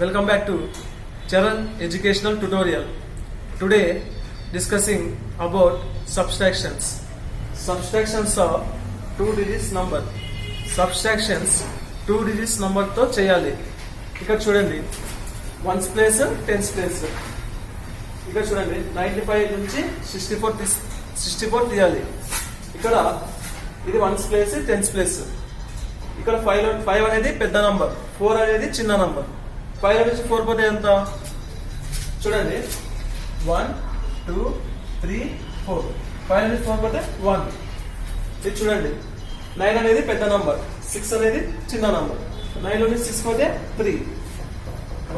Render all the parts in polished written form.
Welcome back to Charan Educational Tutorial. Today discussing about subtractions. Subtractions are 2 digits number. Subtractions 2 digits number తో చేయాలి. ఇక్కడ చూడండి 1's place 10's place. ఇక్కడ చూడండి 95 నుంచి 64 తీయాలి. ఇక్కడ ఇది 1's place 10's place. ఇక్కడ 5 అనేది పెద్ద నంబర్, 4 అనేది చిన్న నంబర్. 5 నుంచి 4 పోతే ఎంత? చూడండి 1 2 3 4. 5 నుంచి 4 పోతే 1. ఇది చూడండి 9 అనేది పెద్ద నంబర్, 6 అనేది చిన్న నంబర్. 9 నుంచి 6 పోతే 3.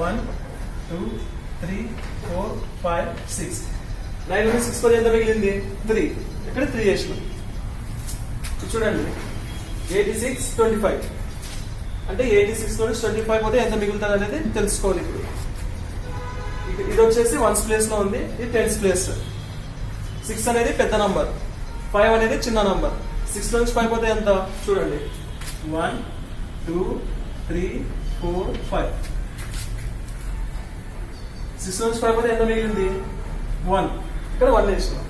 1 2 3 4 5 6. 9 నుంచి 6 పోతే ఎంత మిగిలింది? 3. ఇక్కడ 3 చేసినాం. చూడండి 86 25 అంటే 86 నుండి 25 పోతే ఎంత మిగులుతుంది అనేది తెలుసుకోవాలి. ఇప్పుడు ఇది వచ్చేసి 1's ప్లేస్ లో ఉంది, ఇది 10's ప్లేస్. 6 అనేది పెద్ద నంబర్, 5 అనేది చిన్న నంబర్. 6 నుంచి 5 పోతే ఎంత? చూడండి 1 2 3 4 5. 6 నుంచి 5 పోతే ఎంత మిగిలింది? 1. ఇక్కడ 1 వేసినాం.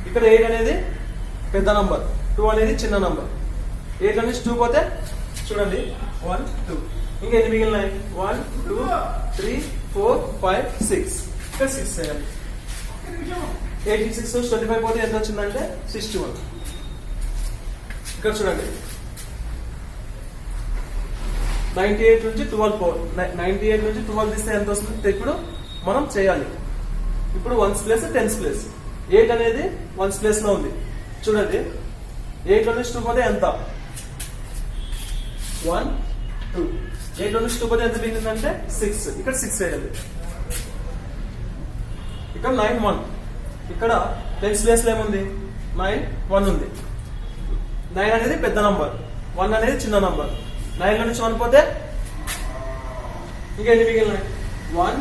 ఇక్కడ 8 అనేది పెద్ద నంబర్, 2 అనేది చిన్న నంబర్. 8 నుంచి 2 పోతే చూడండి 1 2. ఇంకా ఎన్ని మిగిలినాయి? 1 2 3 4 5 6. ఇక్కడ 6 చేయాలి. 86 నుంచి 25 పోతే ఎంత వచ్చిందంటే 61. ఇక్కడ చూడండి 98 నుంచి 98 నుంచి 12 తీస్తే ఎంత వస్తుంది? ఇప్పుడు మనం చేయాలి. ఇప్పుడు 1's ప్లేస్ 10's ప్లేస్. 8 అనేది 1's ప్లేస్ లో ఉంది. చూడండి 8 లో నుంచి 2 పోతే ఎంత? 1 2. 8 లో నుంచి 2 పోతే ఎంత మిగిలిందంటే 6. ఇక్కడ 6 వేయాలి. ఇక్కడ 9 1. ఇక్కడ 10's ప్లేస్ లో ఏముంది? 9 1 ఉంది. 9 అనేది పెద్ద నంబర్, 1 అనేది చిన్న నంబర్. 9 లో నుంచి 1 పోతే ఇంకా ఎన్ని మిగిలినాయి? 1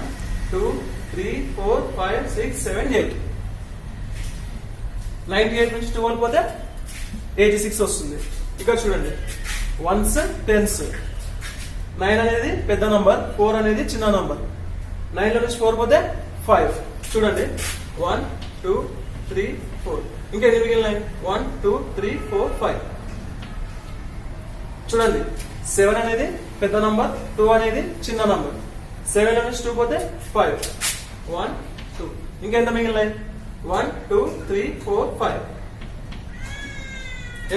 2 3 4 5 6 7 8. 98 నుంచి 12 పోతే 86 వస్తుంది. ఇక్కడ చూడండి 1's 10's. 9 అనేది పెద్ద నంబర్, 4 అనేది చిన్న నంబర్. 9 లో నుంచి 4 పోతే 5. చూడండి 1 2 3 4. ఇంకా ఎన్ని మిగిలినాయి? 1 2 3 4 5. చూడండి 7 అనేది పెద్ద నంబర్, 2 అనేది చిన్న నంబర్. 7 లో నుంచి 2 పోతే 5. 1 2. ఇంకా ఎంత మిగిలినాయి? 1 2 3 4 5.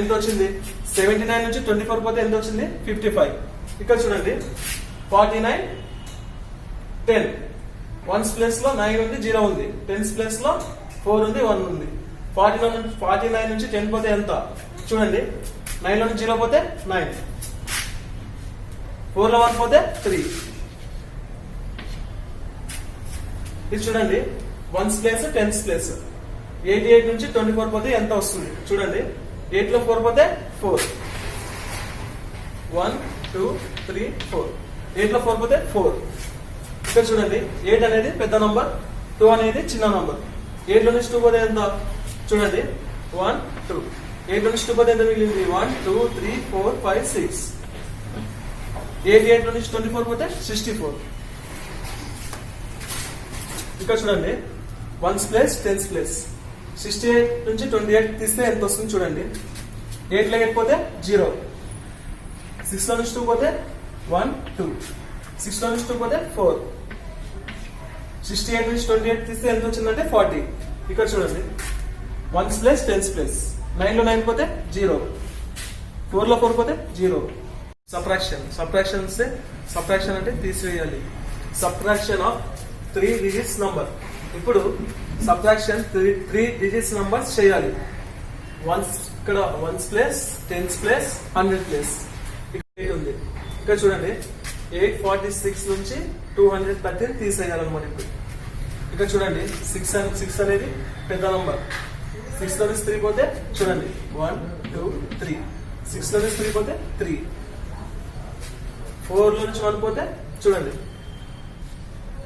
ఎంత వచ్చింది? 79 నుంచి 24 పోతే ఎంత వచ్చింది? 55. ఇక్కడ చూడండి 49 10. 1's ప్లేస్ లో 9 ఉంది, 0 ఉంది. 10's ప్లేస్ లో 4 ఉంది, 1 ఉంది. 49 నుంచి 10 పోతే ఎంత? చూడండి 9 లో నుంచి 0 పోతే 9. 4 లో 1 పోతే 3. ఇది చూడండి 1's ప్లేస్ 10's ప్లేస్. 88 నుంచి 24 పోతే ఎంత వస్తుంది? చూడండి 8 లో 4 పోతే 4. 1 2 3 4. 8 లో 4 పోతే 4. ఇక్కడ చూడండి 8 అనేది పెద్ద నంబర్, 2 అనేది చిన్న నంబర్. 8 లో నుంచి 2 పోతే ఎంత? చూడండి 1 2. 8 లో నుంచి 2 పోతే ఎంత మిగిలింది? 1 2 3 4 5 6. 88 లో నుంచి 24 పోతే 64. ఇక్కడ చూడండి 1's ప్లేస్ 10's ప్లేస్. 68 నుంచి 28 తీస్తే ఎంత వస్తుంది? చూడండి 8 లో 8 పోతే 0. 6 లో నుంచి 2 పోతే 1 2. 6 లో నుంచి 2 పోతే 4. 68 నుంచి 28 తీస్తే ఎంత వచ్చిందంటే 40. ఇక్కడ చూడండి 1's ప్లేస్ 10's ప్లేస్. 9 లో 9 పోతే 0. 4 లో 4 పోతే 0. సబ్ట్రాక్షన్ అంటే తీసివేయాలి. Subtraction of 3 digits number. ఇప్పుడు సబ్ట్రాక్షన్ 3 digits నంబర్స్ చేయాలి. ఇక్కడ 1's place 10's place 100 place. ఇక్కడ 8 ఉంది. ఇక్కడ చూడండి 846 నుంచి 213 తీసేయాలన్నమాట. ఇక్కడ చూడండి 6 అనేది పెద్ద నంబర్. 6 లో నుంచి 3 పోతే చూడండి 1 2 3. 6 లో నుంచి 3 పోతే 3. 4 లో నుంచి 1 పోతే చూడండి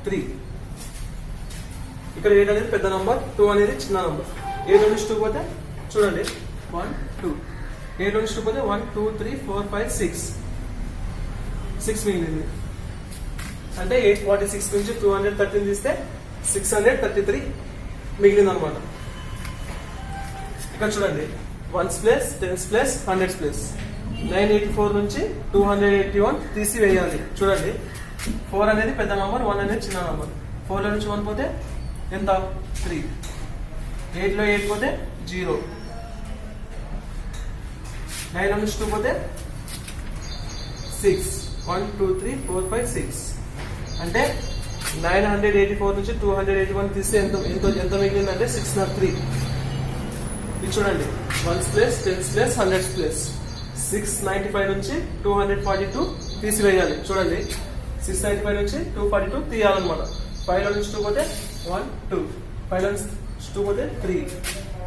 3. ఇక్కడ 8 అనేది పెద్ద నంబర్, 2 అనేది చిన్న నంబర్. 8 లో నుంచి 2 పోతే చూడండి 1 2. 8 లో నుంచి 2 పోతే 1 2 3 4 5 6. 6 మిగిలింది. అంటే 846 నుంచి 213 తీస్తే 633 మిగిలింది అనమాట. ఇక్కడ చూడండి, 1s place, 10s place, 100s place. 984 నుంచి 281 తీసివేయాలి. చూడండి, 4 అనేది పెద్ద నంబర్, 1 అనేది చిన్న నంబర్. 4 లో నుంచి 1 పోతే ఎంత? 3. 8 లో 8 పోతే 0. 9 లో నుంచి 2 పోతే 6. 1 2 3 4 5 6. అంటే 984 నుంచి 281 తీస్తే ఎంత మిగిలిందంటే 603. ఇది చూడండి, 1s place, 10s place, 100s place. 695 నుంచి 242 తీసివేయాలి. చూడండి, 695 నుంచి 242 తీయాలన్నమాట. 5 లో నుంచి 2 పోతే 1 2. 5 లో నుంచి 2 పోతే 3.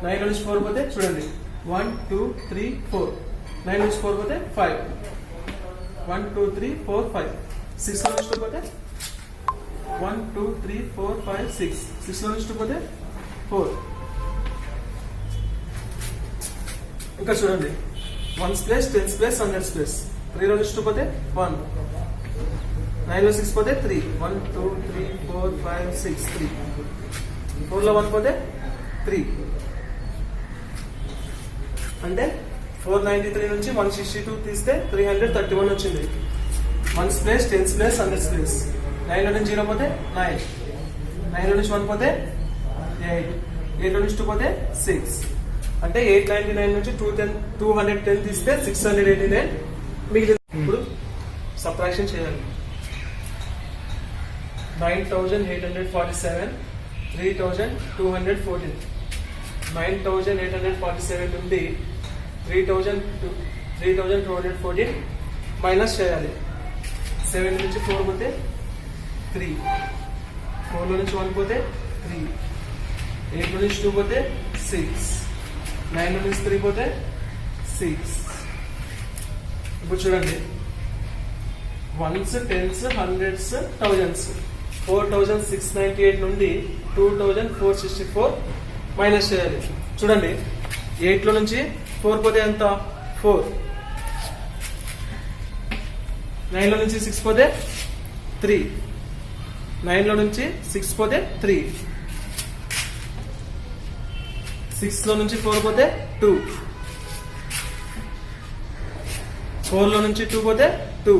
9 లో నుంచి 4 పోతే చూడండి, 1 2 3 4. 9 నుంచి 4 పోతే 5. 1 2 3 4 5. 6 లో నుంచి 2 పోతే 1 2 3 4 5 6. 6 లో నుంచి 2 పోతే 4. ఇంకా చూడండి, 1s place, 10s place, 100s place. 3 లో నుంచి 2 పోతే 1. 9 లో 6 పోతే 3. 1 2 3 4 5 6 3. 4 లో 1 పోతే 3. అంటే 493 నుంచి 162 తీస్తే 331 వచ్చింది. 1s place, 10s place, 100s place. 9 లో నుంచి 0 పోతే 9. 9 లో నుంచి 1 పోతే 8. 8 లో నుంచి 2 పోతే 6. అంటే 899 నుంచి 210 తీస్తే 689 మిగిలింది. ఇప్పుడు సబ్ట్రాక్షన్ చేయాలి. 9847 3214. 9847 నుండి 3214 మైనస్ చేయాలి. 7 నుంచి 4 పోతే 3. 4 లో నుంచి 1 పోతే 3. 8 లో నుంచి 2 పోతే 6. 9 లో నుంచి 3 పోతే 6. ఇప్పుడు చూడండి, 1s 10s 100s 1000s. 4698 నుండి 2464 మైనస్ చేయాలి. చూడండి, 8 లో నుంచి 4 పోతే ఎంత? 4. 9 లో నుంచి 6 పోతే 3. 9 లో నుంచి 6 పోతే 3. 6 లో నుంచి 4 పోతే 2. 4 లో నుంచి 2 పోతే 2.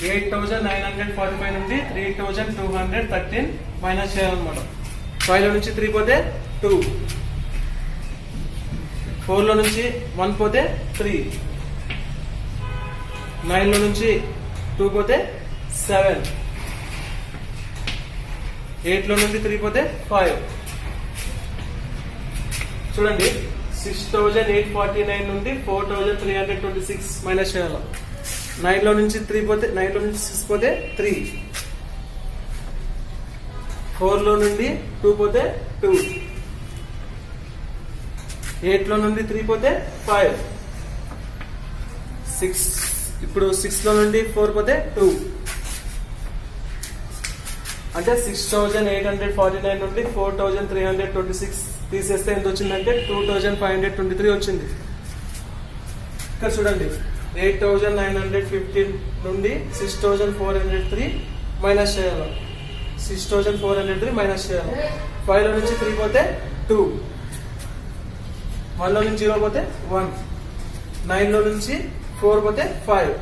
8945 నుండి 3213 మైనస్ చేయాలన్నమాట. 5 లో నుంచి 3 పోతే 2. 4 లో నుంచి 1 పోతే 3. 9 లో నుంచి 2 పోతే 7. 8 లో నుంచి 3 పోతే 5. చూడండి, 6849 నుండి 4326 మైనస్ చేయాలి. 9 లో నుంచి 3 పోతే 9 లో నుంచి 6 పోతే 3. 4 లో నుండి 2 పోతే 2. 8 లో నుండి 3 పోతే 5. 6. ఇప్పుడు 6 లో నుండి 4 పోతే 2. అంటే 6849 నుండి 4326 తీసేస్తే ఎంత వచ్చిందంటే 2523 వచ్చింది. ఇక్కడ చూడండి, 8915 నుండి 6403 మైనస్ చేయాలి. 6403 మైనస్ చేయాలి. 5 లో నుంచి 3 పోతే 2. 1 లో నుంచి 0 పోతే 1. 9 లో నుంచి 4 పోతే 5.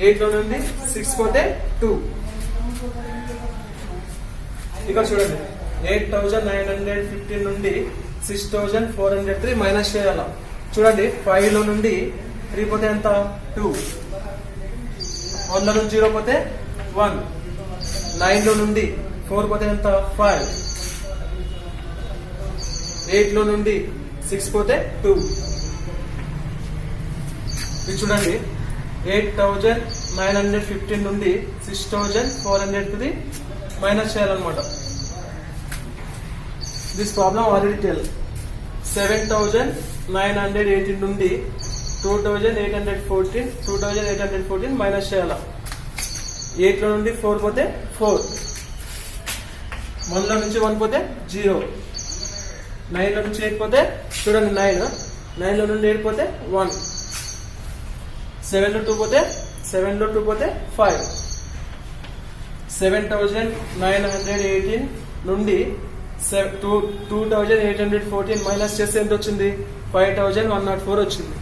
8 లో నుండి 6 పోతే 2. ఇక్కడ చూడండి, 8915 నుండి 6403 మైనస్ చేయాలి. చూడండి, 5 లో నుండి 3 పోతే ఎంత? 2. 1 లో నుంచి 0 పోతే 1. 9 లో నుండి 4 పోతే ఎంత? 5. 8 లో నుండి 6 పోతే 2. ఇది చూడండి, 8915 నుండి 6403 మైనస్ చేయాలన్నమాట. This problem already tell. 7918 నుండి 2814 మైనస్ చేయాలి. 8 లో నుండి 4 పోతే 4. 1 లో నుంచి 1 పోతే 0. 9 లో నుంచి 8 పోతే చూడండి 9. 9 లో నుండి 8 పోతే 1. 7 లో 2 పోతే 5. 7,918 నుండి 2,814 మైనస్ చేస్తే ఎంత వచ్చింది? 5,104 వచ్చింది.